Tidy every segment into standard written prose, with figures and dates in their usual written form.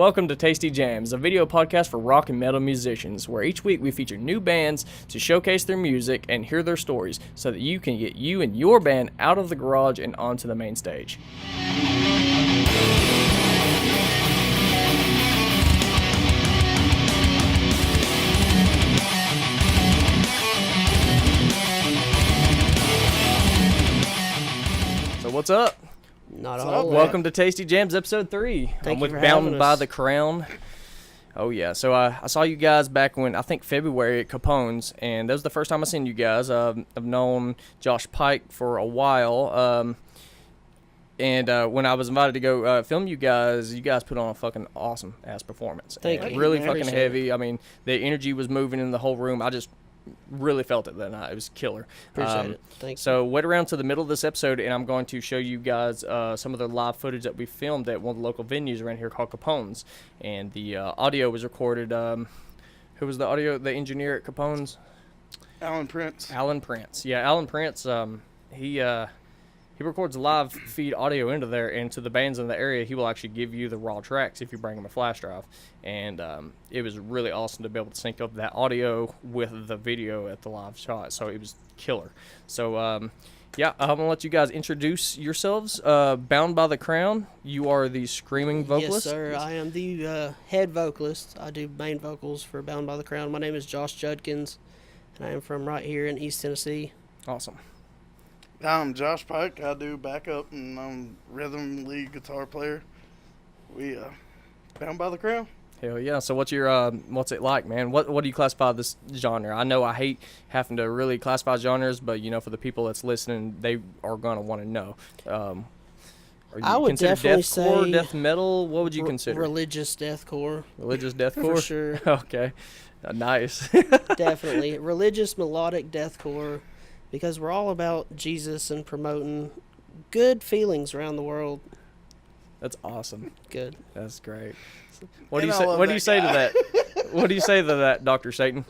Welcome to Tasty Jamz, a video podcast for rock and metal musicians, where each week we feature new bands to showcase their music and hear their stories so that you can get you and your band out of the garage and onto the main stage. So what's up? Not a whole lot. Welcome to Tasty Jamz episode 3. Thank I'm you with for Bound having by us. the Crown. Oh yeah, so I saw you guys back when, I think February at Capone's, and that was the first time I seen you guys. I've known Josh Pike for a while, and when I was invited to go film you guys put on a fucking awesome ass performance. Thank And you. Really I fucking appreciate heavy. I mean, the energy was moving in the whole room. I just really felt it that night. It was killer. Appreciate it. Thanks. So wait around to the middle of this episode, and I'm going to show you guys some of the live footage that we filmed at one of the local venues around here called Capone's. And the audio was recorded. Who was the engineer at Capone's? Alan Prince. Alan Prince. Yeah, Alan Prince. He records live feed audio into there, and to the bands in the area, he will actually give you the raw tracks if you bring him a flash drive. And it was really awesome to be able to sync up that audio with the video at the live shot. So it was killer. So yeah, I'm gonna let you guys introduce yourselves. Bound by the Crown, you are the screaming vocalist. Yes, sir. I am the head vocalist. I do main vocals for Bound by the Crown. My name is Josh Judkins, and I am from right here in East Tennessee. Awesome. I'm Josh Pike. I do backup and I'm rhythm lead guitar player. We Bound by the Crown. Hell yeah. So what's it like, man? What do you classify this genre? I know I hate having to really classify genres, but you know, for the people that's listening, they are gonna want to know. Are you I would consider definitely deathcore, say death metal? What would you consider? Religious deathcore. Religious deathcore? For sure. Okay. Nice. Definitely. Religious melodic deathcore, because we're all about Jesus and promoting good feelings around the world. That's awesome. Good. That's great. What do And you I say? love What do you that say to guy. that? What do you say to that, Dr. Satan?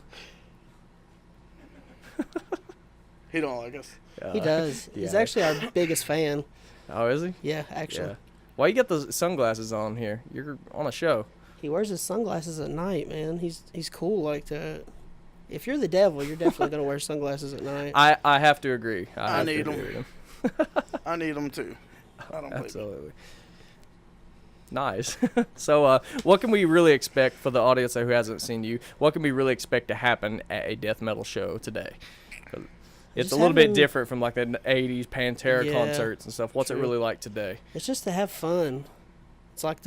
He don't like us. He does. He's yeah. actually our biggest fan. Oh, is he? Yeah, actually. Yeah. Why you got those sunglasses on here? You're on a show. He wears his sunglasses at night, man. He's cool like that. If you're the devil, you're definitely going to wear sunglasses at night. I have to agree. I have to need 'em. agree with him. I need them too. I don't believe it. Absolutely. Nice. So, what can we really expect for the audience who hasn't seen you? What can we really expect to happen at a death metal show today? 'Cause it's Just a little bit having- different from like the 80s Pantera Yeah, concerts and stuff. What's it true. really like today? It's just to have fun. It's like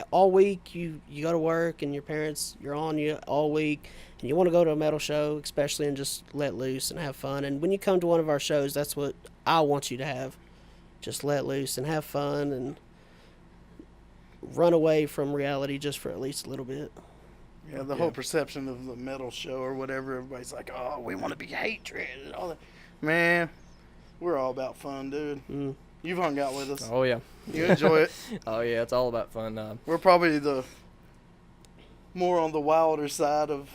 all week you go to work and your parents, you're on you all week, and you want to go to a metal show, especially, and just let loose and have fun. And when you come to one of our shows, that's what I want you to have. Just let loose and have fun and run away from reality just for at least a little bit. Yeah, the whole perception of the metal show or whatever, everybody's like, oh, we want to be hatred and all that. Man, we're all about fun, dude. Mm. You've hung out with us. Oh yeah. You enjoy it. Oh yeah, it's all about fun. We're probably the more on the wilder side of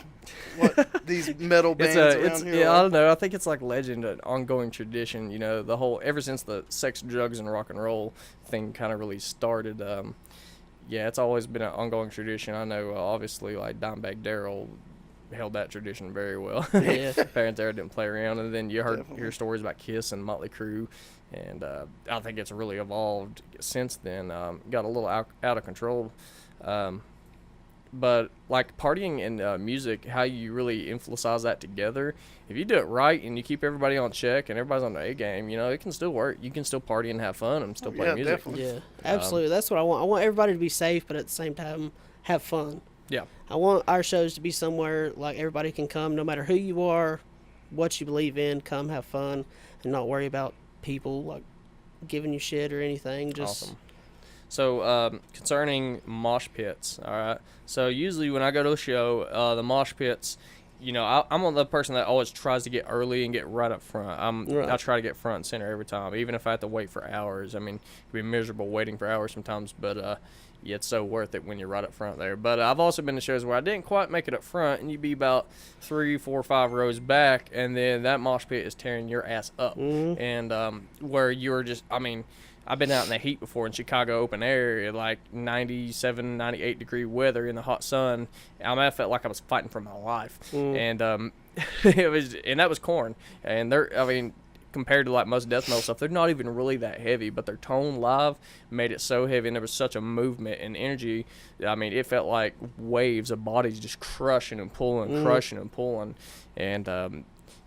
what these metal bands around here yeah, I are. don't know. I think it's like legend, an ongoing tradition. You know, the whole ever since the sex, drugs, and rock and roll thing kind of really started. Yeah, it's always been an ongoing tradition. I know, obviously, like Dimebag Darrell held that tradition very well. Yeah. Pantera didn't play around, and then you Definitely. hear stories about Kiss and Motley Crue, and I think it's really evolved since then. Got a little out of control. But like partying and music, how you really emphasize that together. If you do it right and you keep everybody on check and everybody's on the A game, you know, it can still work. You can still party and have fun and still play Yeah, music. definitely. Yeah, absolutely. That's what I want. I want everybody to be safe, but at the same time, have fun. Yeah. I want our shows to be somewhere like everybody can come, no matter who you are, what you believe in. Come have fun and not worry about people like giving you shit or anything. Just Awesome. So concerning mosh pits, all right. So usually when I go to a show, the mosh pits, you know, I'm the person that always tries to get early and get right up front. Right. I try to get front and center every time, even if I have to wait for hours. I mean, it can be miserable waiting for hours sometimes, but yeah, it's so worth it when you're right up front there. But I've also been to shows where I didn't quite make it up front, and you'd be about 3, 4, 5 rows back, and then that mosh pit is tearing your ass up, Mhm. and where you're just, I mean, I've been out in the heat before in Chicago open air, like 97, 98 degree weather in the hot sun. I felt like I was fighting for my life, and that was Korn, and compared to like most death metal stuff, they're not even really that heavy, but their tone live made it so heavy, and there was such a movement and energy. I mean, it felt like waves of bodies just crushing and pulling, crushing and pulling, and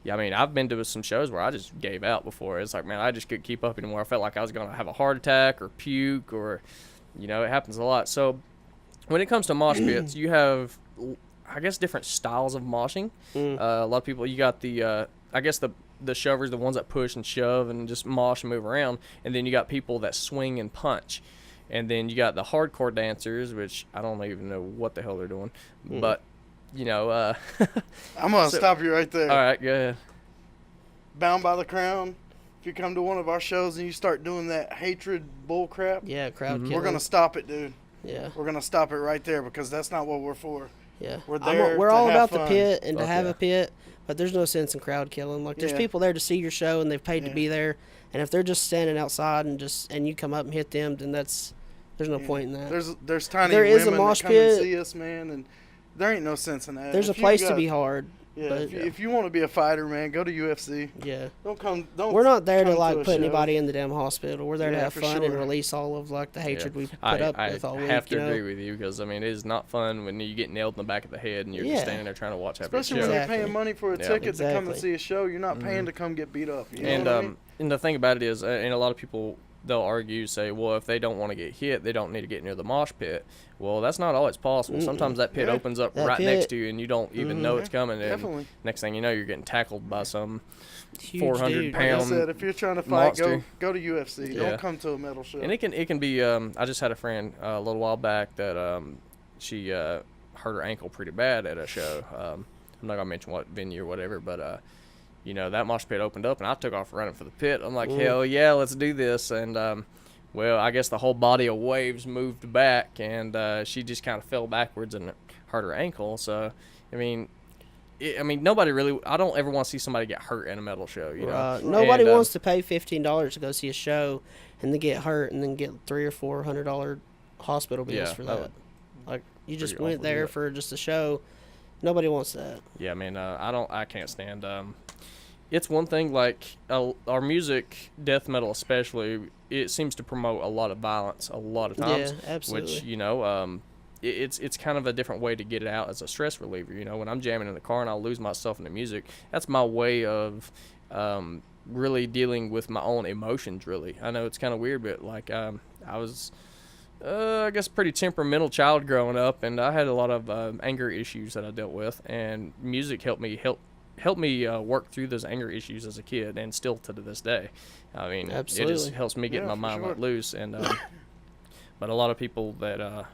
yeah, I mean, I've been to some shows where I just gave out before. It's like, man, I just couldn't keep up anymore. I felt like I was going to have a heart attack or puke, or, it happens a lot. So when it comes to mosh pits, you have, I guess, different styles of moshing. A lot of people, you got the, I guess the shovers, the ones that push and shove and just mosh and move around. And then you got people that swing and punch. And then you got the hardcore dancers, which I don't even know what the hell they're doing. But, I'm going to stop you right there. All right, go ahead. Bound by the Crown. If you come to one of our shows and you start doing that hatred bull crap, crowd killing. We're going to stop it, dude. Yeah. We're going to stop it right there, because that's not what we're for. Yeah. We're there we're to all have about fun. the pit and to have a pit, but there's no sense in crowd killing. Like, there's people there to see your show, and they've paid to be there. And if they're just standing outside and you come up and hit them, then there's no point in that. There's tiny there women is a mosh that come pit. and see us, man, and there ain't no sense in that. There's a place to be hard. Yeah, but, if you want to be a fighter, man, go to UFC. Yeah. We're not there to like put anybody in the damn hospital. We're there to have fun and sure. release all of like the hatred we put up with all week. I have to agree with you, because it is not fun when you get nailed in the back of the head and you're just standing there trying to watch every show. Especially when you're paying money for a ticket to come and see a show. You're not paying to come get beat up. You know what I mean? And the thing about it is, and a lot of people, they'll argue, say, well, if they don't want to get hit, they don't need to get near the mosh pit. Well, that's not always possible. Sometimes that pit opens up right next to you, and you don't even know it's coming. And definitely. Next thing you know, you're getting tackled by some 400-pound Like I said, if you're trying to fight, monster. go to UFC. Yeah. Don't come to a metal show. And it can be. I just had a friend a little while back that she hurt her ankle pretty bad at a show. I'm not gonna mention what venue or whatever, but that mosh pit opened up, and I took off running for the pit. I'm like, hell yeah, let's do this. And well, I guess the whole body of waves moved back, and she just kind of fell backwards and hurt her ankle. So, I mean, nobody really. I don't ever want to see somebody get hurt at a metal show. Nobody wants to pay $15 to go see a show and then get hurt and then get $300 or $400 hospital bills for that. Like, you just went there for just a show. Nobody wants that. Yeah, man. I can't stand. It's one thing, like our music, death metal especially, it seems to promote a lot of violence a lot of times. Yeah, absolutely. Which, it's kind of a different way to get it out as a stress reliever. When I'm jamming in the car and I'll lose myself in the music, that's my way of really dealing with my own emotions, really. I know it's kind of weird, but like I was, I guess, a pretty temperamental child growing up, and I had a lot of anger issues that I dealt with, and music helped me work through those anger issues as a kid, and still to this day. I mean, absolutely. It just helps me get my mind let loose. And but a lot of people that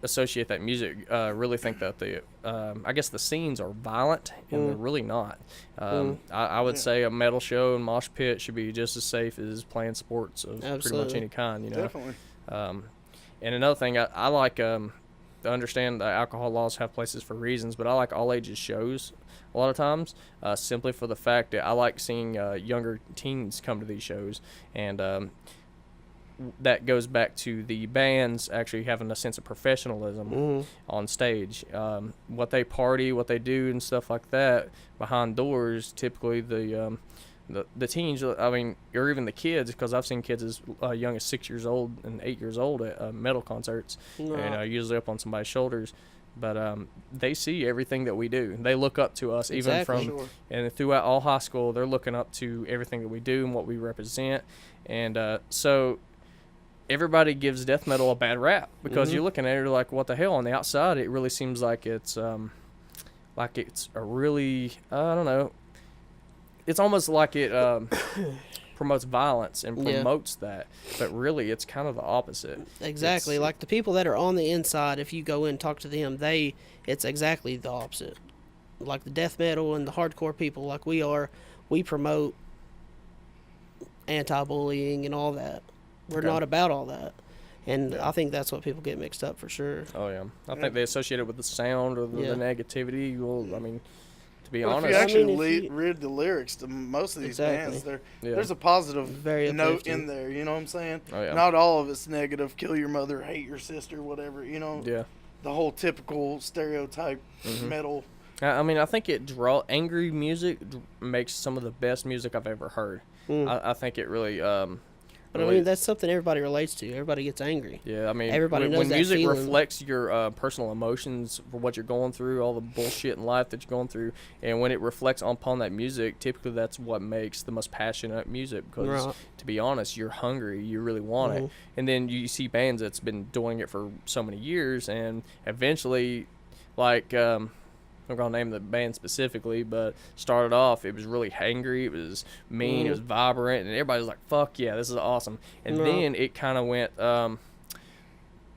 associate that music really think that I guess the scenes are violent, and they're really not. I would say a metal show and mosh pit should be just as safe as playing sports of pretty much any kind. Definitely. And another thing, I like to understand that alcohol laws have places for reasons, but I like all ages shows a lot of times, simply for the fact that I like seeing younger teens come to these shows, and that goes back to the bands actually having a sense of professionalism on stage. What they party, what they do, and stuff like that behind doors. Typically, the teens, or even the kids, because I've seen kids as young as 6 years old and 8 years old at metal concerts, and usually up on somebody's shoulders. But they see everything that we do. They look up to us, even and throughout all high school, they're looking up to everything that we do and what we represent. And so everybody gives death metal a bad rap, because you're looking at it like, what the hell? On the outside, it really seems like it's a really, I don't know. It's almost like it promotes violence and promotes that, but really it's kind of the opposite. Exactly. Like the people that are on the inside, if you go in and talk to them, it's exactly the opposite. Like the death metal and the hardcore people like we are, we promote anti-bullying and all that. We're not about all that. And I think that's what people get mixed up for sure. Oh, yeah. I think they associate it with the sound or the negativity. Well, To be Well, honest, if you actually if you- read the lyrics to most of these Exactly. bands, Yeah. there's a positive Very note uplifting. in there. You know what I'm saying? Oh, yeah. Not all of it's negative. Kill your mother, hate your sister, whatever. You know, yeah. the whole typical stereotype Mm-hmm. metal. I mean, I think angry music makes some of the best music I've ever heard. I think it really. But I mean, that's something everybody relates to. Everybody gets angry. Yeah, I mean, Everybody knows when that music feeling. reflects your personal emotions for what you're going through, all the bullshit in life that you're going through, and when it reflects upon that music, typically that's what makes the most passionate music. Because Right. to be honest, you're hungry, you really want it, and then you see bands that's been doing it for so many years, and eventually, like. I'm gonna name the band specifically, but started off it was really hangry, it was mean, it was vibrant, and everybody was like, "Fuck yeah, this is awesome." And then it kind of went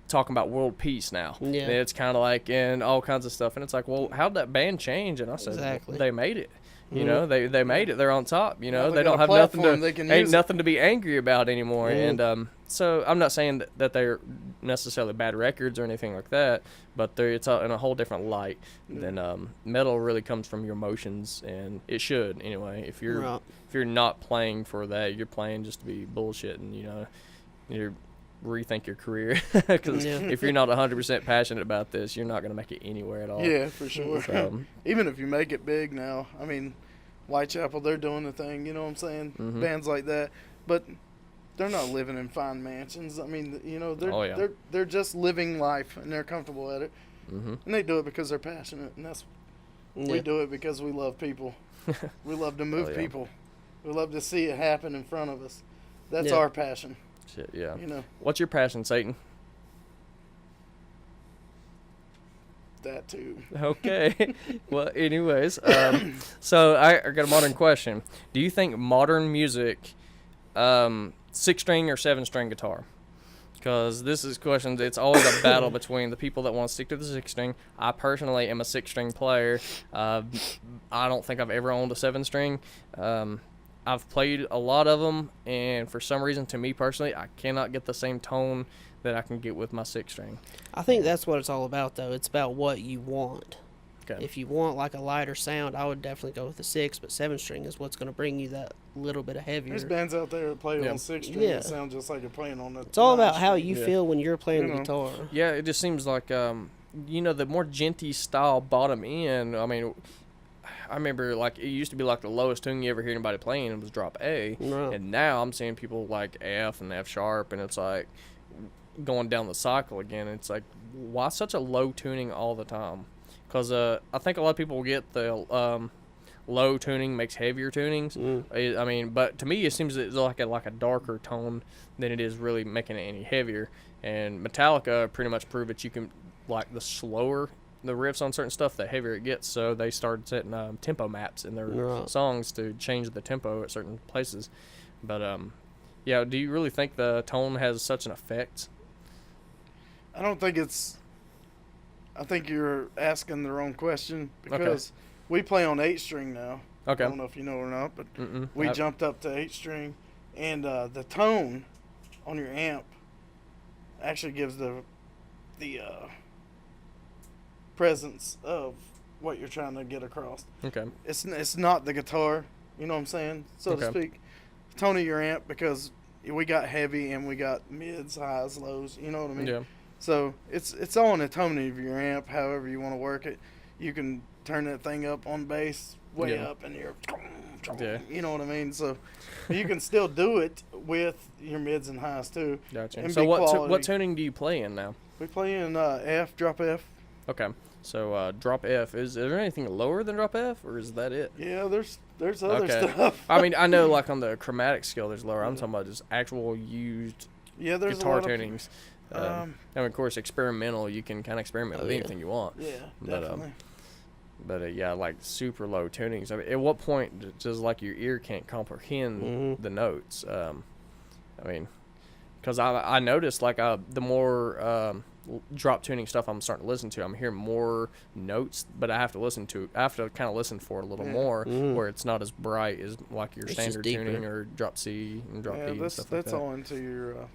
talking about world peace now. Yeah. And it's kind of like and all kinds of stuff, and it's like, well, how'd that band change? And I said, Exactly. they made it. You know, they made it. They're on top. You know, Yeah, they they got don't a have nothing platform they can ain't use it. nothing to be angry about anymore. And so I'm not saying that they're necessarily bad records or anything like that, but it's in a whole different light than metal really comes from your emotions, and it should anyway. If you're not playing for that, you're playing just to be bullshit, and you're rethink your career because if you're not 100% passionate about this, you're not going to make it anywhere at all. Yeah, for sure. So, Even if you make it big now, I mean, Whitechapel, they're doing the thing. You know what I'm saying? Bands like that, but they're not living in fine mansions. I mean, they're just living life, and they're comfortable at it, and they do it because they're passionate, and we do it because we love people. We love to move people. We love to see it happen in front of us. That's our passion. Shit, yeah. You know. What's your passion, Satan? That too. Okay. Well, anyways, so I got a modern question. Do you think modern music, 6-string or 7-string guitar? Because this is questions. It's always a battle between the people that want to stick to the 6-string. I personally am a 6-string player. I don't think I've ever owned a 7-string. I've played a lot of them, and for some reason, to me personally, I cannot get the same tone that I can get with my 6-string. I think that's what it's all about, though. It's about what you want. Okay. If you want like a lighter sound, I would definitely go with the 6, but 7-string is what's going to bring you that little bit of heavier. There's bands out there that play on 6-string that sound just like you're playing on the. It's all about how you 9-string. feel when you're playing the know. guitar. Yeah, it just seems like, the more genty style bottom end, I mean, I remember, like, it used to be, like, the lowest tune you ever hear anybody playing was drop A. Right. And now I'm seeing people like F and F sharp, and it's like going down the cycle again. It's like, why such a low tuning all the time? Because I think a lot of people get the low tuning makes heavier tunings. I mean, but to me, it seems it's like a darker tone than it is really making it any heavier. And Metallica pretty much proved that you can, like, the slower the riffs on certain stuff, the heavier it gets. So they started setting tempo maps in their songs to change the tempo at certain places. But yeah, do you really think the tone has such an effect? I don't think it's. I think you're asking the wrong question because we play on 8-string now. Okay. I don't know if you know or not, but Mm-mm. we jumped up to 8-string, and the tone on your amp actually gives the presence of what you're trying to get across. Okay. It's not the guitar, you know what I'm saying, so to speak. Tone of your amp, because we got heavy and we got mids, highs, lows, you know what I mean? Yeah. So it's all in the tone of your amp, however you want to work it. You can turn that thing up on bass way up and you're, you know what I mean? So you can still do it with your mids and highs too. Gotcha. And So be what quality. tuning do you play in now? We play in F, drop F. Okay. So drop F. Is there anything lower than drop F, or is that it? Yeah, there's other stuff. I mean, I know, like, on the chromatic scale there's lower. I'm talking about just actual used There's guitar a lot tunings. And of course, experimental, you can kind of experiment with anything you want. Yeah, But, definitely. But yeah, like super low tunings. I mean, at what point does like your ear can't comprehend the notes? I mean, because I noticed like the more drop tuning stuff I'm starting to listen to, I'm hearing more notes, but I have to kind of listen for it a little more, where it's not as bright as like your It's standard just tuning deeper. or drop C and drop D and stuff like that's that. all into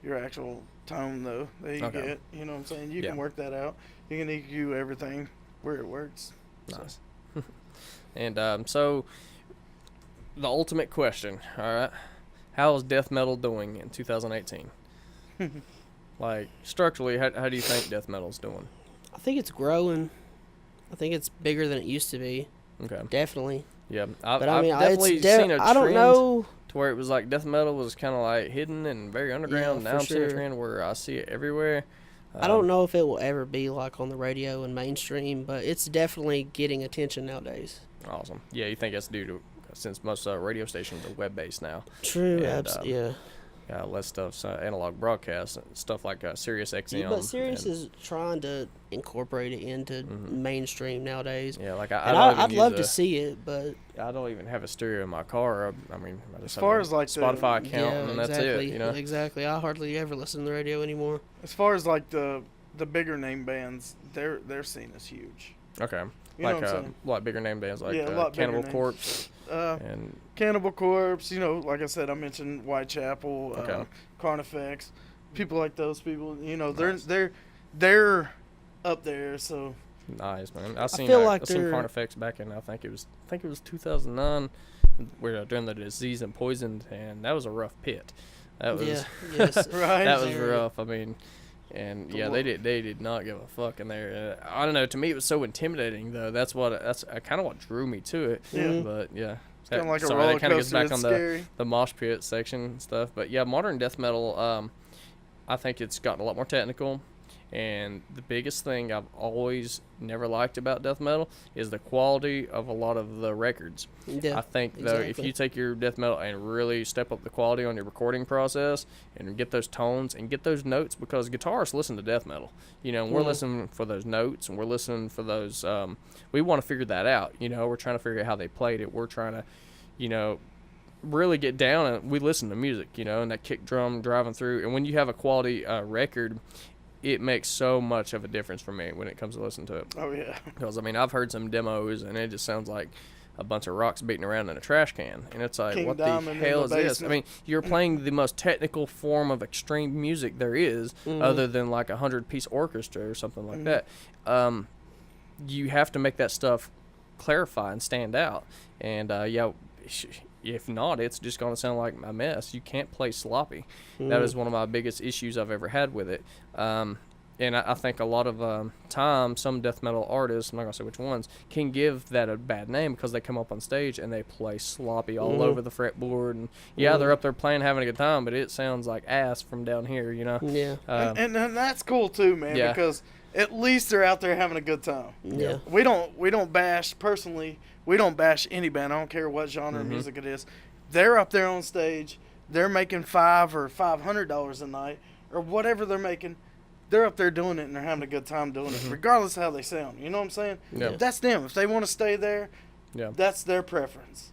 your actual tone though that you get. You know what I'm saying? You can work that out. You can EQ everything where it works. So. Nice. And so the ultimate question, all right, how is death metal doing in 2018? Like, structurally, how do you think death metal's doing? I think it's growing. I think it's bigger than it used to be. Okay. Definitely. Yeah, But I've I mean, definitely seen a trend I don't know. to where it was like death metal was kind of like hidden and very underground. Yeah, Now for I'm seeing a sure. trend where I see it everywhere. I don't know if it will ever be like on the radio and mainstream, but it's definitely getting attention nowadays. Awesome. Yeah, you think that's due to, since most radio stations are web-based now. True, And, yeah. Less stuff, analog broadcasts, stuff like Sirius XM. Yeah, but Sirius is trying to incorporate it into mainstream nowadays. Yeah, like I'd love to see it, but I don't even have a stereo in my car. I mean, I just as far as like Spotify account, and that's it. You know, exactly. I hardly ever listen to the radio anymore. As far as like the bigger name bands, their scene is huge. Okay. You know like what I'm saying? a lot bigger name bands like Yeah, a lot Cannibal bigger Corpse and Cannibal Corpse, you know, like I said, I mentioned Whitechapel, Okay. Carnifex, people like those people, you know, Nice. they're up there. So nice, man. I've seen they're- Carnifex back in I think it was 2009, where during the Disease and Poisoned, and that was a rough pit. That was yes, right. that was Very. rough. I mean, and yeah, they did not give a fuck in there. I don't know. To me, it was so intimidating though. That's kind of what drew me to it. Yeah. But yeah. It's kind of like a Sorry, roller that kind of gets coaster. back It's on scary. the mosh pit section and stuff. But yeah, modern death metal, I think it's gotten a lot more technical. And the biggest thing I've always never liked about death metal is the quality of a lot of the records. Yeah, I think, though, if exactly. you take your death metal and really step up the quality on your recording process and get those tones and get those notes, because guitarists listen to death metal, you know, and we're listening for those notes and we're listening for those, we want to figure that out, you know, we're trying to figure out how they played it. We're trying to, you know, really get down and we listen to music, you know, and that kick drum driving through. And when you have a quality record, it makes so much of a difference for me when it comes to listening to it. Oh yeah. Because I mean, I've heard some demos and it just sounds like a bunch of rocks beating around in a trash can, and it's like, King what Diamond the in hell the is this? I basement. mean, you're playing the most technical form of extreme music there is, other than like 100-piece orchestra or something like that. You have to make that stuff clarify and stand out, and if not, it's just going to sound like a mess. You can't play sloppy. That is one of my biggest issues I've ever had with it. And I think a lot of time, some death metal artists, I'm not going to say which ones, can give that a bad name because they come up on stage and they play sloppy all over the fretboard. And they're up there playing, having a good time, but it sounds like ass from down here, you know? Yeah. And that's cool too, man, Yeah. because at least they're out there having a good time. Yeah. We don't bash, personally, we don't bash any band. I don't care what genre of music it is. They're up there on stage. They're making $500 or $500 a night or whatever they're making. They're up there doing it and they're having a good time doing it, regardless of how they sound. You know what I'm saying? Yeah. That's them. If they want to stay there, that's their preference.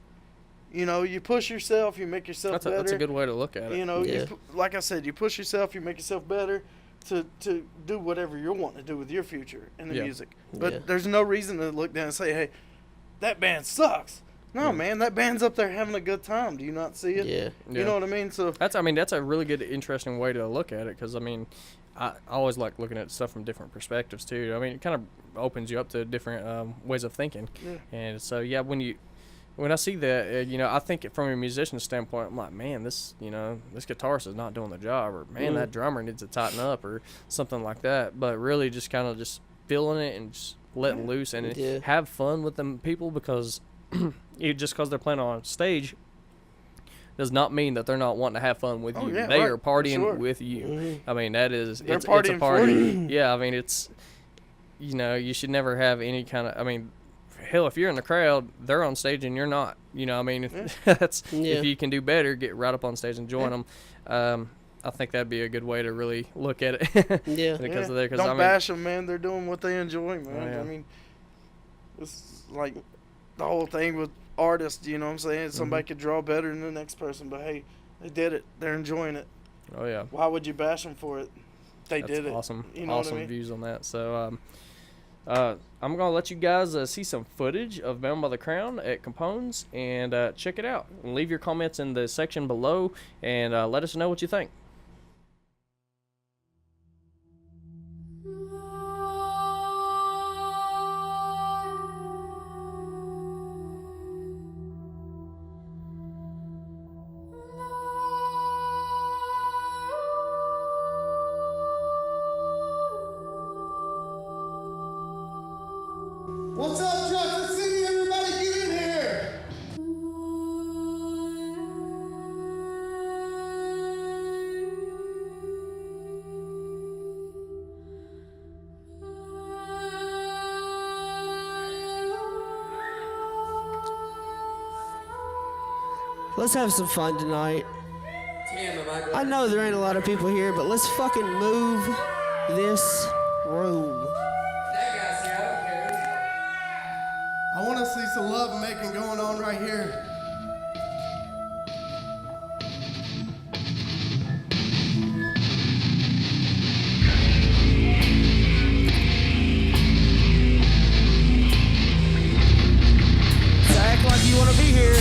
You know, you push yourself, you make yourself better. That's a good way to look at it. You know, Yeah. like I said, you push yourself, you make yourself better to do whatever you're wanting to do with your future in the music. But Yeah. there's no reason to look down and say, hey, that band sucks. No, man, that band's up there having a good time. Do you not see it? Yeah. You know what I mean? So That's a really good, interesting way to look at it, because I mean, I always like looking at stuff from different perspectives too. I mean, it kind of opens you up to different ways of thinking. Yeah. And so when I see that, you know, I think from a musician standpoint, I'm like, man, this guitarist is not doing the job, or man, that drummer needs to tighten up, or something like that. But really, just kind of just feeling it and just letting loose and have fun with them people, because just because they're playing on stage does not mean that they're not wanting to have fun with you. Yeah, they right, are partying for sure. with you. I mean, they're it's a partying party. for you. Yeah, I mean, it's, you know, you should never have any kind of, I mean, hell, if you're in the crowd, they're on stage and you're not. You know, I mean, if you can do better, get right up on stage and join them. I think that'd be a good way to really look at it. Yeah. Because of there, don't I mean, bash them, man. They're doing what they enjoy, man. Oh, yeah. I mean, it's like the whole thing with artists, you know what I'm saying? Somebody could draw better than the next person, but hey, they did it. They're enjoying it. Oh yeah. Why would you bash them for it? They That's did it. awesome. You know Awesome what I mean? views on that. So I'm gonna let you guys see some footage of Bound by the Crown at Capone's and check it out. And leave your comments in the section below and let us know what you think. Let's have some fun tonight. I know there ain't a lot of people here, but let's fucking move this room. I want to see some love making going on right here. So act like you want to be here.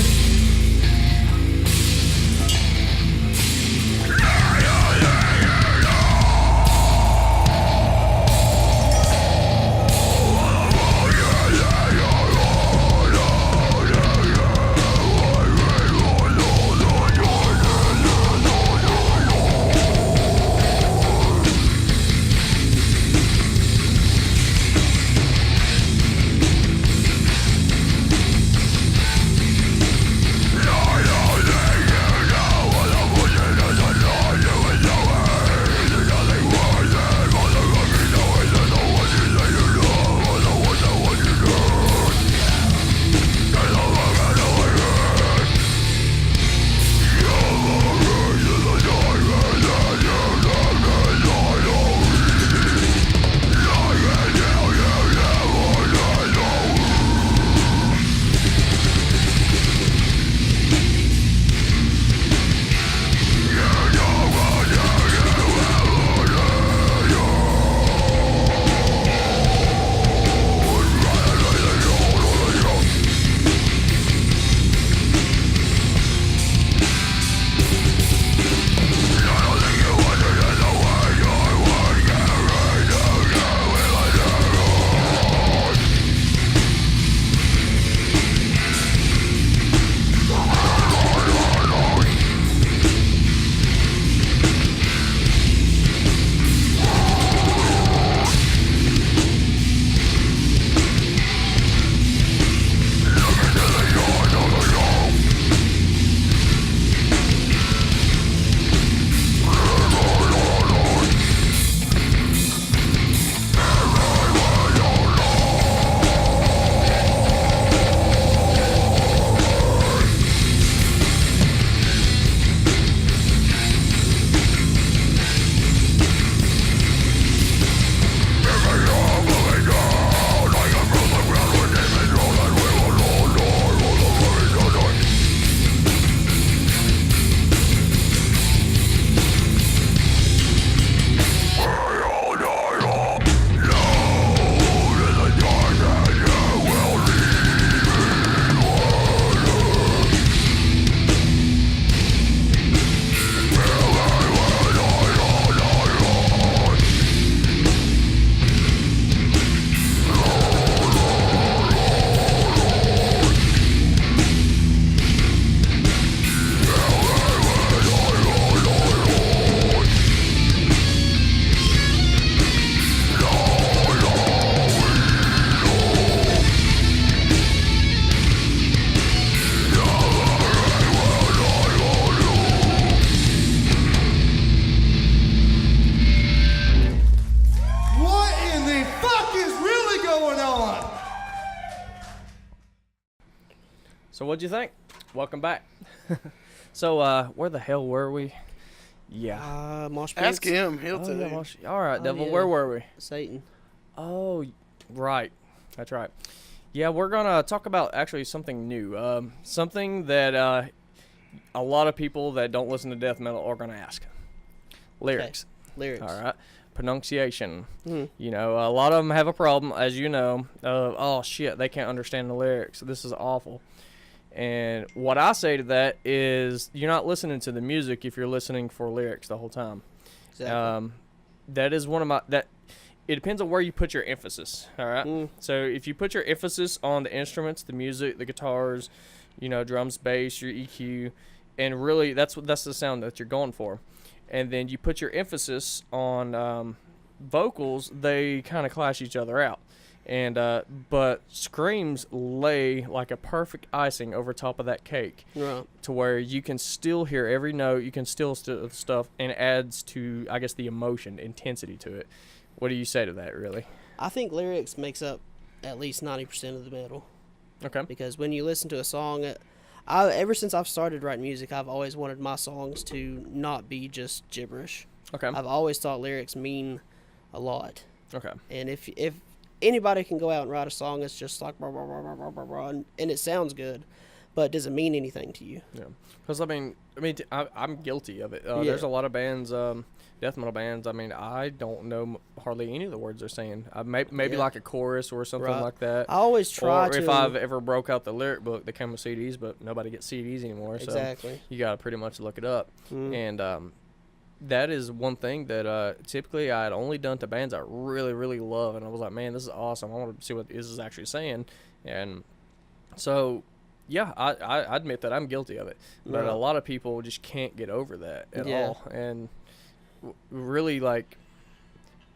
So what'd you think? Welcome back. So where the hell were we? Yeah. Mosh pits. Ask him. He'll tell yeah, you. All right, Devil. yeah. Where were we? Satan. Oh, right. That's right. Yeah, we're gonna talk about actually something new. Something that a lot of people that don't listen to death metal are gonna ask. Lyrics. Okay. Lyrics. All right. Pronunciation. Mm. You know, a lot of them have a problem, as you know. Oh shit, they can't understand the lyrics. This is awful. And what I say to that is, you're not listening to the music if you're listening for lyrics the whole time. Exactly. That is one of my it depends on where you put your emphasis. All right. Mm. So if you put your emphasis on the instruments, the music, the guitars, you know, drums, bass, your EQ, and really that's the sound that you're going for. And then you put your emphasis on vocals, they kind of clash each other out. And but screams lay like a perfect icing over top of that cake, Right. to where you can still hear every note, you can still stuff, and it adds to, I guess, the emotion, intensity to it. What do you say to that, really? I think lyrics makes up at least 90% of the metal. Okay. Because when you listen to a song, Ever since I've started writing music, I've always wanted my songs to not be just gibberish. Okay. I've always thought lyrics mean a lot. Okay. And if anybody can go out and write a song that's just like blah, blah, blah, blah, blah, blah, blah, and it sounds good, but it doesn't mean anything to you. Yeah. Because I'm guilty of it. Yeah. There's a lot of bands, death metal bands. I mean, I don't know hardly any of the words they're saying. Maybe like a chorus or something like that. I always try to. Or if I've ever broke out the lyric book, they come with CDs, but nobody gets CDs anymore. Exactly. So you got to pretty much look it up. And that is one thing that typically I had only done to bands I really, really love. And I was like, man, this is awesome. I want to see what this is actually saying. And so, yeah, I admit that I'm guilty of it. But a lot of people just can't get over that at all. And really, like...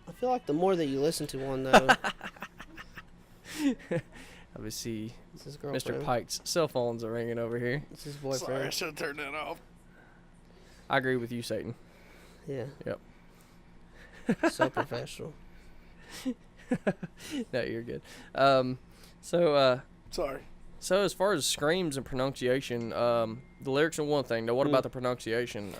I feel like the more that you listen to one, though... Obviously, Mr. Pike's cell phones are ringing over here. It's his boyfriend. Sorry, I should have turned that off. I agree with you, Satan. Yeah. Yep. So professional. No, you're good. Sorry. So as far as screams and pronunciation, the lyrics are one thing. Now, what about the pronunciation?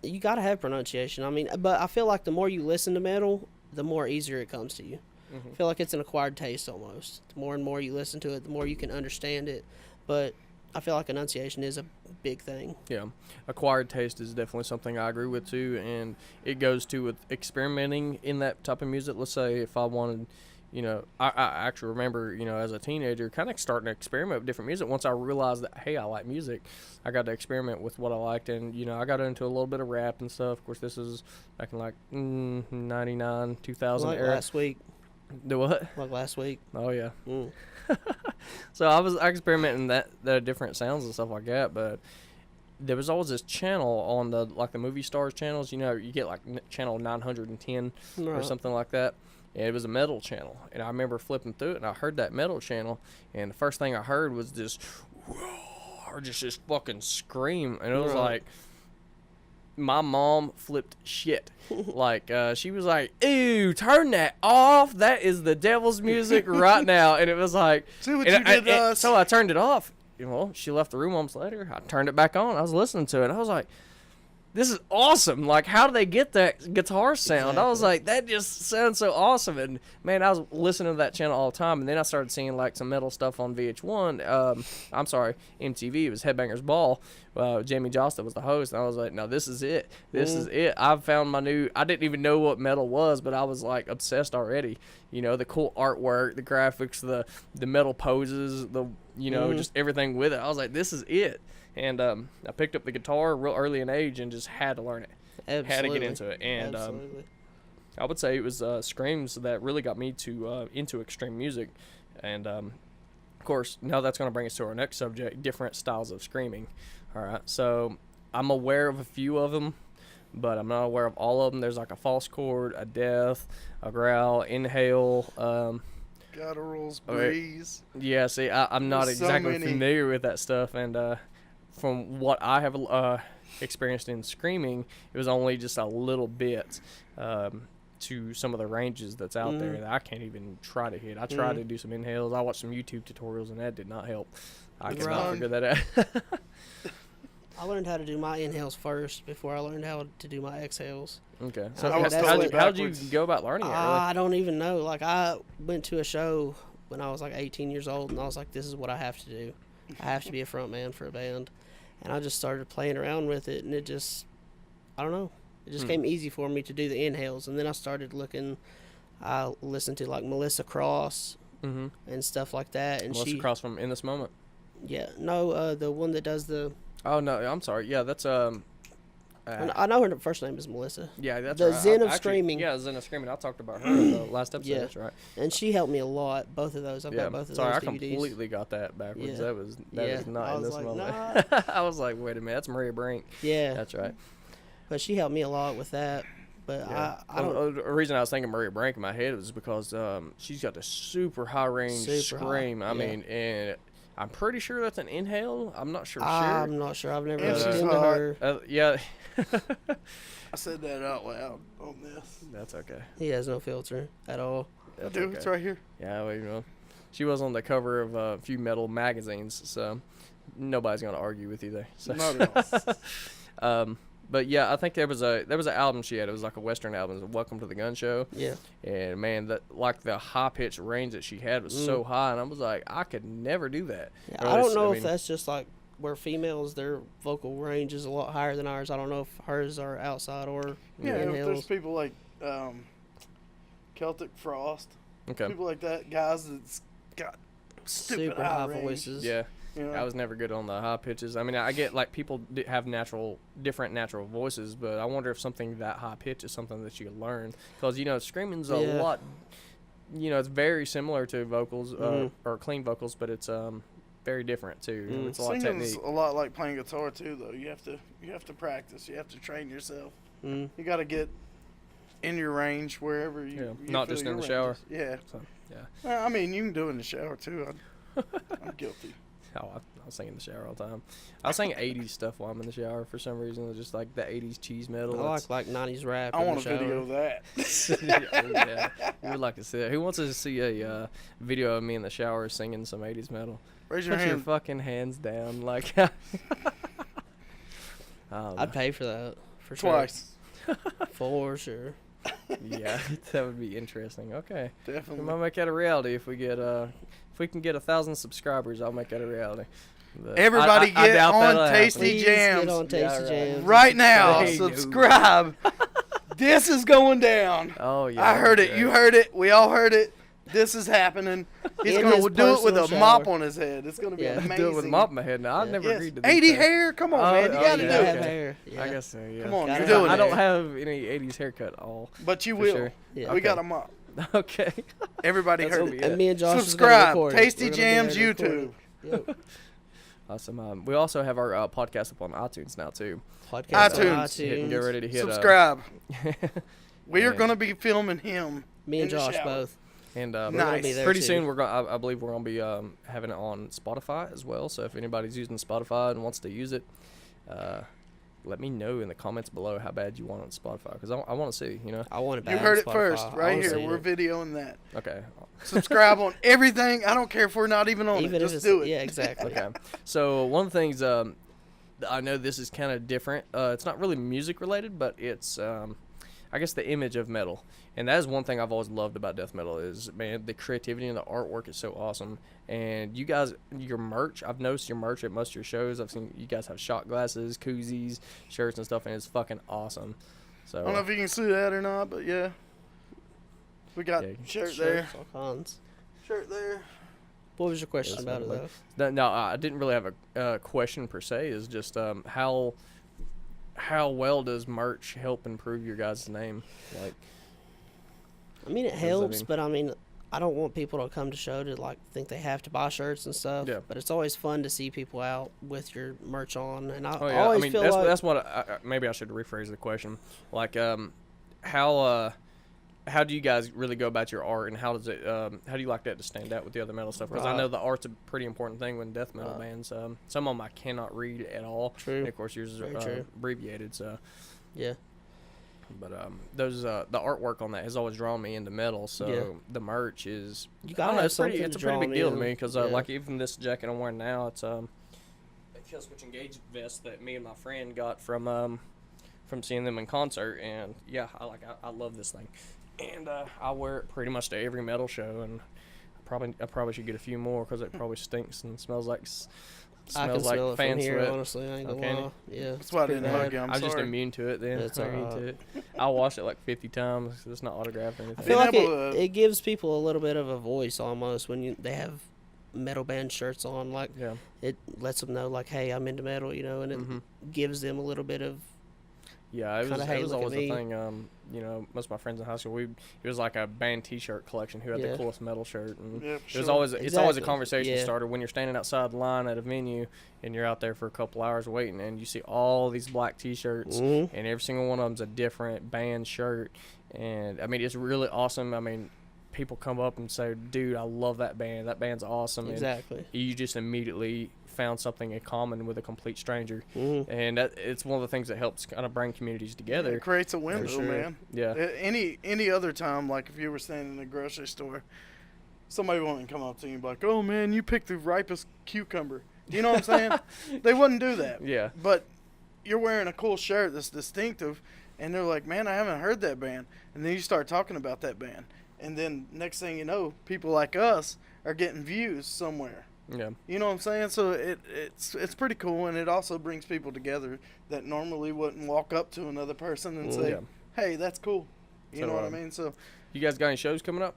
You gotta have pronunciation. I mean, but I feel like the more you listen to metal, the more easier it comes to you. I feel like it's an acquired taste almost. The more and more you listen to it, the more you can understand it. But I feel like enunciation is a big thing. Yeah. Acquired taste is definitely something I agree with too, and it goes to with experimenting in that type of music. Let's say if I wanted, I actually remember, as a teenager kind of starting to experiment with different music. Once I realized that, hey, I like music, I got to experiment with what I liked, and, I got into a little bit of rap and stuff. Of course, this is back in like 99, 2000 like era. last week. The what? Like last week. Oh, yeah. So I experimenting the different sounds and stuff like that, but there was always this channel on the movie stars channels. You get like channel 910 or something like that. And it was a metal channel, and I remember flipping through it, and I heard that metal channel, and the first thing I heard was this, or just this fucking scream, and it was like, my mom flipped shit. Like, she was like, ew, turn that off. That is the devil's music right now. And it was like, see what you did to us. So I turned it off. Well, she left the room moments later. I turned it back on. I was listening to it. I was like, this is awesome. Like, how do they get that guitar sound? Exactly. I was like, that just sounds so awesome. And, man, I was listening to that channel all the time. And then I started seeing, like, some metal stuff on VH1. I'm sorry, MTV. It was Headbangers Ball. Jamie Josta was the host. And I was like, no, this is it. This is it. I've found my new... I didn't even know what metal was, but I was, like, obsessed already. The cool artwork, the graphics, the metal poses, just everything with it. I was like, this is it. And I picked up the guitar real early in age and just had to learn it. Absolutely. Had to get into it. And I would say it was screams that really got me to into extreme music. And, of course, now that's going to bring us to our next subject, different styles of screaming. All right, so I'm aware of a few of them, but I'm not aware of all of them. There's like a false chord, a death, a growl, inhale. Gutturals, breeze. Yeah, see, I'm not exactly familiar with that stuff, and from what I have experienced in screaming, it was only just a little bit to some of the ranges that's out there that I can't even try to hit. I tried to do some inhales. I watched some YouTube tutorials, and that did not help. I could not figure that out. I learned how to do my inhales first before I learned how to do my exhales. Okay. So how did you go about learning it? Really? I don't even know. Like, I went to a show when I was like 18 years old, and I was like, this is what I have to do. I have to be a front man for a band. And I just started playing around with it, and it just, I don't know. It just came easy for me to do the inhales. And then I started I listened to like Melissa Cross and stuff like that. And Melissa Cross from In This Moment? Yeah. No, the one that does the... Oh, no, I'm sorry. Yeah, that's... I know her first name is Melissa. Yeah, that's the right. Zen of Screaming. Yeah, Zen of Screaming. I talked about her in the last episode. That's right. And she helped me a lot. Both of those. I've got both of those DVDs. Sorry, I completely got that backwards. Yeah. That is not In This Moment. Nah. I was like, wait a minute, that's Maria Brink. Yeah, that's right. But she helped me a lot with that. But I don't. The reason I was thinking Maria Brink in my head was because she's got this super high range scream. I mean, and I'm pretty sure that's an inhale. I'm not sure. I'm not sure. I've never listened to her. Yeah. I said that out loud on this. That's okay. He has no filter at all. Dude, okay. It's right here. Yeah, well, she was on the cover of a few metal magazines, so nobody's gonna argue with you there. So. No. But yeah, I think there was an album she had. It was like a Western album. It was Welcome to the Gun Show. Yeah. And man, the high pitched range that she had was so high, and I was like, I could never do that. Yeah, I don't know if that's just like where females, their vocal range is a lot higher than ours. I don't know if hers are outside or if there's people like Celtic Frost, people like that, guys that's got stupid super high voices. Yeah. You know? I was never good on the high pitches. I mean, I get like people have different natural voices, but I wonder if something that high pitch is something that you can learn. Because, screaming's a lot, it's very similar to vocals or clean vocals, but it's very different too. It's a lot of technique. Singing's a lot like playing guitar too, though. You have to practice. You have to train yourself. You got to get in your range wherever you not just in the shower. Yeah. So, I mean, you can do it in the shower too. I'm guilty. Oh, I sing in the shower all the time. I sing 80s stuff while I'm in the shower for some reason. Just like the 80s cheese metal. I like 90s rap. I want a video of that. Yeah. You would like to see that. Who wants to see a video of me in the shower singing some 80s metal? Raise your Put hand. your fucking hands down. Like, I'd pay for that. For Twice. Sure. For sure. Yeah, that would be interesting. Okay. Definitely. We might make that a reality if we get if we can get 1,000 subscribers. I'll make that a reality. But everybody I get doubt on that'll Tasty happen. Jamz. Get on Tasty Jamz. Right now. Hey, Subscribe. This is going down. Oh yeah. I heard it. okay. You heard it. We all heard it. This is happening. He's In going his to do it with a personal mop shower. on his head. It's going to be Yeah. amazing. Do it with a mop in my head. Now I never Yes. agreed to this 80 thing. hair? Come on, man. You got to yeah, do have it. hair. I Yeah. guess so. Yeah. Come on, Gotta you're have doing I it. don't have any 80s haircut at all. But you for will. sure. Yeah. We Okay. got a mop. Okay. Everybody That's heard what it. we And me and Josh Subscribe. is gonna record it. Tasty We're gonna be Jamz there to YouTube. record it. Yep. Awesome. We also have our podcast up on iTunes now too. Podcast on iTunes. Get ready to hit Subscribe. We are Yeah. going to be filming him. Me and in the Josh shower. both. And Nice. gonna be there pretty too. soon I believe we're gonna be having it on Spotify as well. So if anybody's using Spotify and wants to use it, let me know in the comments below how bad you want it on Spotify, because I want to see. I want it back. You heard on it first, Spotify. I right wanna here. see We're it. videoing that. Okay. Subscribe on everything. I don't care if we're not even on Even it. if Just it's, do it. Yeah, exactly. Okay. So one of the things I know this is kind of different. It's not really music related, but it's I guess the image of metal. And that is one thing I've always loved about death metal is, man, the creativity and the artwork is so awesome. And you guys, your merch, I've noticed your merch at most of your shows. I've seen you guys have shot glasses, koozies, shirts and stuff, and it's fucking awesome. So I don't know if you can see that or not, but yeah. We got shirt there. Shirts, all kinds. Shirt there. What was your question Yes, about it, definitely. though? No, I didn't really have a question per se. Is just how well does merch help improve your guys' name? Like, I mean, it does that helps, mean? but I mean, I don't want people to come to show to like think they have to buy shirts and stuff. Yeah. But it's always fun to see people out with your merch on, and I oh yeah, always I mean feel that's like that's what maybe I should rephrase the question. Like, how do you guys really go about your art, and how does it how do you like that to stand out with the other metal stuff? Because I Right. know the art's a pretty important thing with death metal bands. Some of them I cannot read at all. True. And of course yours is Very true. abbreviated. So, yeah. but those the artwork on that has always drawn me into metal. So Yeah. the merch is You I gotta don't know, have it's pretty. something It's a to pretty draw big 'em deal to in. me because Yeah. like even this jacket I'm wearing now, it's a kill switch engaged vest that me and my friend got from seeing them in concert, and yeah, I love this thing, and I wear it pretty much to every metal show, and I probably should get a few more because it probably stinks and smells like I can smell it fan from here, sweat. honestly. I ain't gonna Okay. lie. Yeah. That's why I didn't pretty hug bad. you. I'm just sorry. immune to it. Then It's I'm immune alright. to it. I wash it like 50 times. It's not autographed or I anything. feel Being like able to- it gives people a little bit of a voice almost when they have metal band shirts on. Like, Yeah. it lets them know, like, hey, I'm into metal, and it Mhm. gives them a little bit of. Yeah, it was, Kinda, hey, it was look at always me. the thing. Most of my friends in high school, it was like a band T-shirt collection. Who had Yeah. the coolest metal shirt? And Yep, it was sure. always it's always a Exactly. conversation Yeah. starter when you're standing outside the line at a venue and you're out there for a couple hours waiting, and you see all these black T-shirts, Mhm. and every single one of them's a different band shirt. And I mean, it's really awesome. I mean, people come up and say, "Dude, I love that band. That band's awesome." Exactly. And you just immediately found something in common with a complete stranger, Mhm. and it's one of the things that helps kind of bring communities together. It creates a window, sure. man. Yeah. Any other time, like if you were standing in a grocery store, somebody wouldn't come up to you and be like, "Oh man, you picked the ripest cucumber," You know what I'm saying? They wouldn't do that. Yeah. But you're wearing a cool shirt that's distinctive, and they're like, man, I haven't heard that band. And then you start talking about that band. And then next thing you know, people like us are getting views somewhere. Yeah. You know what I'm saying? So it's pretty cool, and it also brings people together that normally wouldn't walk up to another person and say, hey, that's cool. You know what I mean? So you guys got any shows coming up?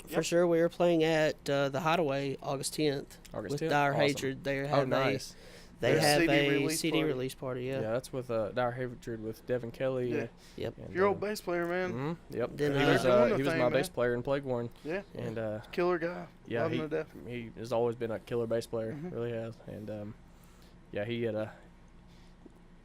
For sure, we are playing at the Hideaway August 10th with Dire Hatred. They have nice. They have a CD release party. Yeah, that's with Dire Hatred with Devin Kelly. Yeah. Yep. And, your old bass player, man. Mm-hmm. Yep. Then, he was my bass player in Plague Warren. Yeah. And killer guy. Yeah, he has always been a killer bass player. Really has. And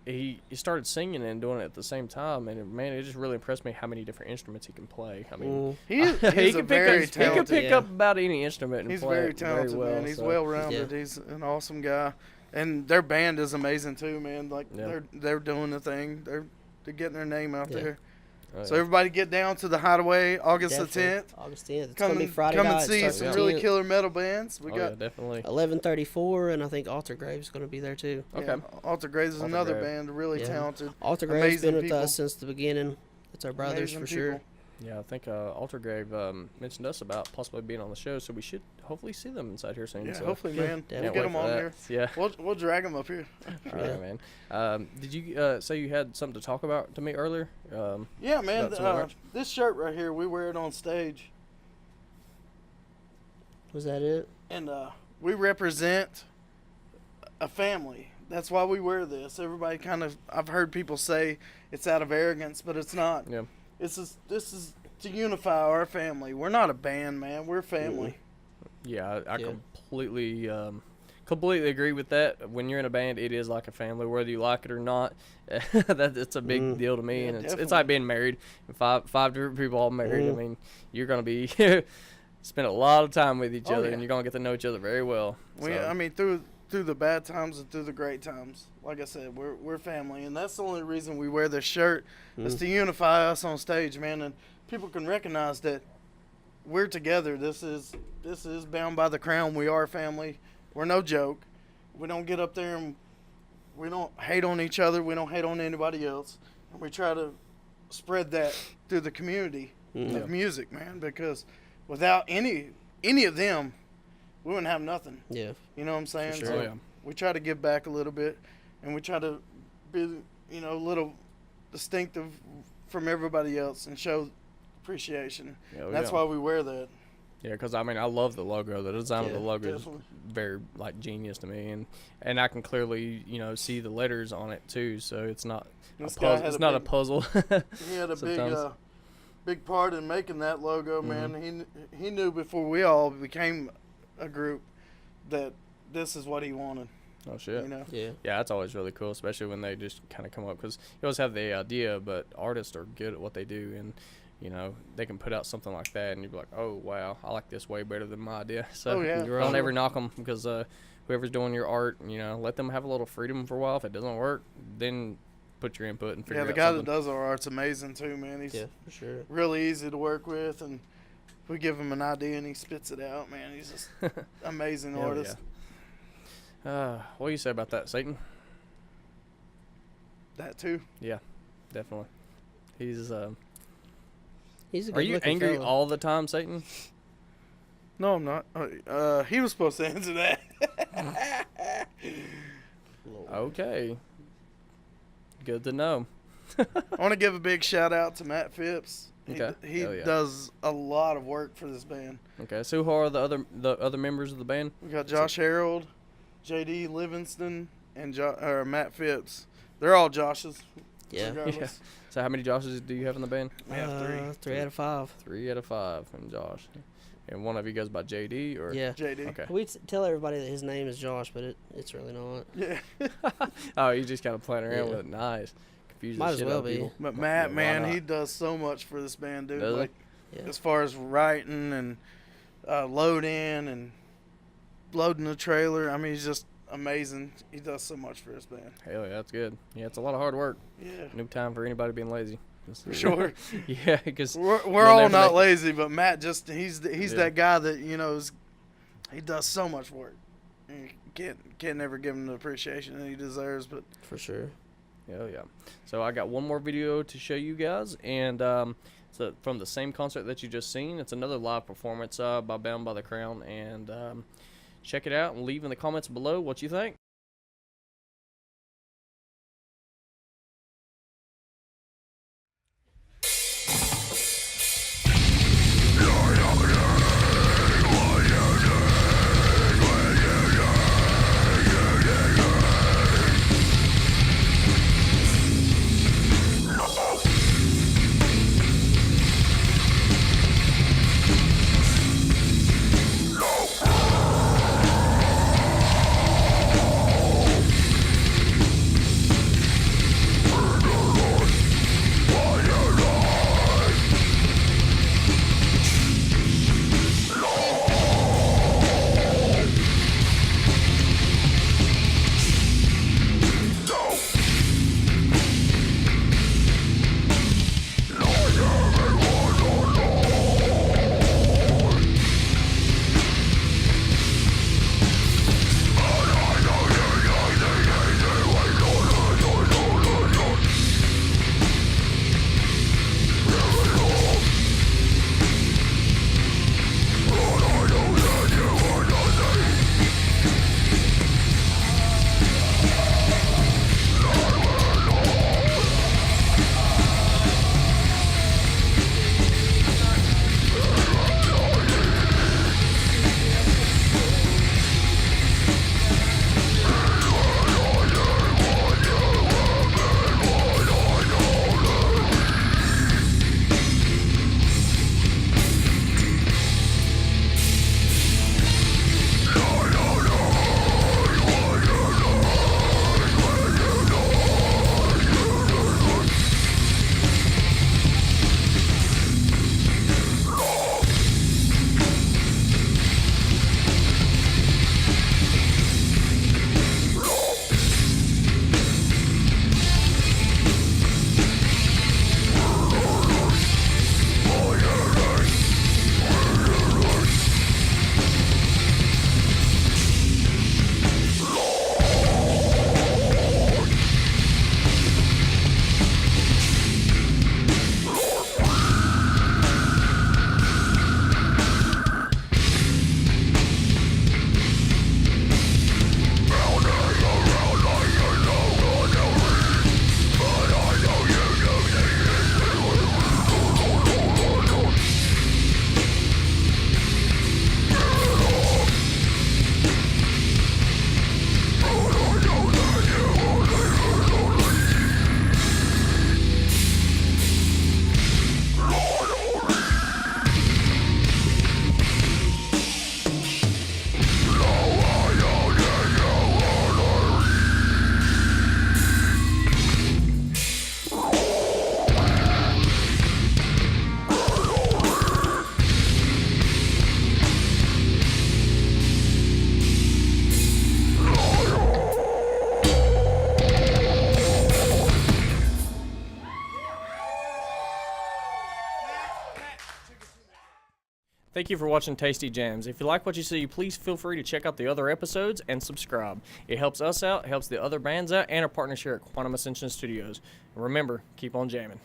he started singing and doing it at the same time, and it just really impressed me how many different instruments he can play. I mean, he can pick up about any instrument and play very talented, very well. Man. He's well-rounded. Yeah. He's an awesome guy, and their band is amazing too, man. Like they're doing the thing. They're getting their name out there. So everybody get down to the Hideaway August the 10th. August 10th. It's going to be Friday night. Come and see some really killer metal bands. We got definitely 11:34, and I think Alter Grave's going to be there too. Okay. Yeah, Alter Graves is another band, really talented. Alter Grave's been with us since the beginning. It's our brothers for sure. Yeah, I think Alter Grave mentioned us about possibly being on the show, so we should hopefully see them inside here soon. Yeah, so. hopefully, man. We'll get them on here. Yeah. We'll drag them up here. Man. Did you say you had something to talk about to me earlier? Yeah, man. This shirt right here, we wear it on stage. Was that it? And we represent a family. That's why we wear this. Everybody I've heard people say it's out of arrogance, but it's not. Yeah. This is to unify our family. We're not a band, man. We're family. Yeah, I completely agree with that. When you're in a band, it is like a family, whether you like it or not. It's a big deal to me, and it's like being married. Five different people all married. I mean, you're gonna be spend a lot of time with each other, and you're gonna get to know each other very well. I mean, through the bad times and through the great times. Like I said, we're family, and that's the only reason we wear this shirt is to unify us on stage, man, and people can recognize that we're together. This is Bound by the Crown. We are family. We're no joke. We don't get up there and we don't hate on each other. We don't hate on anybody else, and we try to spread that through the community of music, man, because without any of them, we wouldn't have nothing. Yeah. You know what I'm saying? For sure. So we try to give back a little bit, and we try to be, a little distinctive from everybody else and show appreciation. That's why we wear that. Yeah, because, I mean, I love the logo. The design of the logo is very, genius to me. And I can clearly, see the letters on it, too. So it's not a puzzle. He had a big part in making that logo, man. He knew before we all became a group that this is what he wanted. Oh, shit. Yeah, that's always really cool, especially when they just kind of come up, because you always have the idea, but artists are good at what they do, and they can put out something like that, and you'd be like, oh wow, I like this way better than my idea. So don't ever knock them, because whoever's doing your art, let them have a little freedom for a while. If it doesn't work, then put your input and figure out the guy that does our art's amazing too, man. He's for sure really easy to work with, and we give him an idea and he spits it out, man. He's just amazing artist. What do you say about that, Satan? That too. Yeah, definitely. He's a good Are you angry fella. all the time, Satan? No, I'm not. He was supposed to answer that. Okay. Good to know. I want to give a big shout out to Matt Phipps. He does a lot of work for this band. Okay, so who are the other members of the band? We got Josh Harold, J.D. Livingston, and Matt Phipps. They're all Joshes. Yeah. So how many Joshes do you have in the band? We have 3. 3 out of 5. 3 out of 5 from Josh. And one of you goes by J.D. or? Yeah. J.D. Okay. We tell everybody that his name is Josh, but it's really not. Yeah. Oh, you just kind of playing around with it. Nice. Might as well be. But Matt, man, he does so much for this band, dude. Does as far as writing and loading and loading the trailer. I mean, he's just amazing. He does so much for this band. Hell yeah, that's good. Yeah, it's a lot of hard work. Yeah. No time for anybody being lazy. For sure. Yeah, because we're all not lazy, but Matt he's that guy that he does so much work. can't never give him the appreciation that he deserves. But for sure. Yeah. So I got one more video to show you guys, and so from the same concert that you just seen. It's another live performance by Bound by the Crown, and check it out and leave in the comments below what you think. Thank you for watching Tasty Jamz. If you like what you see, please feel free to check out the other episodes and subscribe. It helps us out, helps the other bands out, and our partners here at Quantum Ascension Studios. And remember, keep on jamming.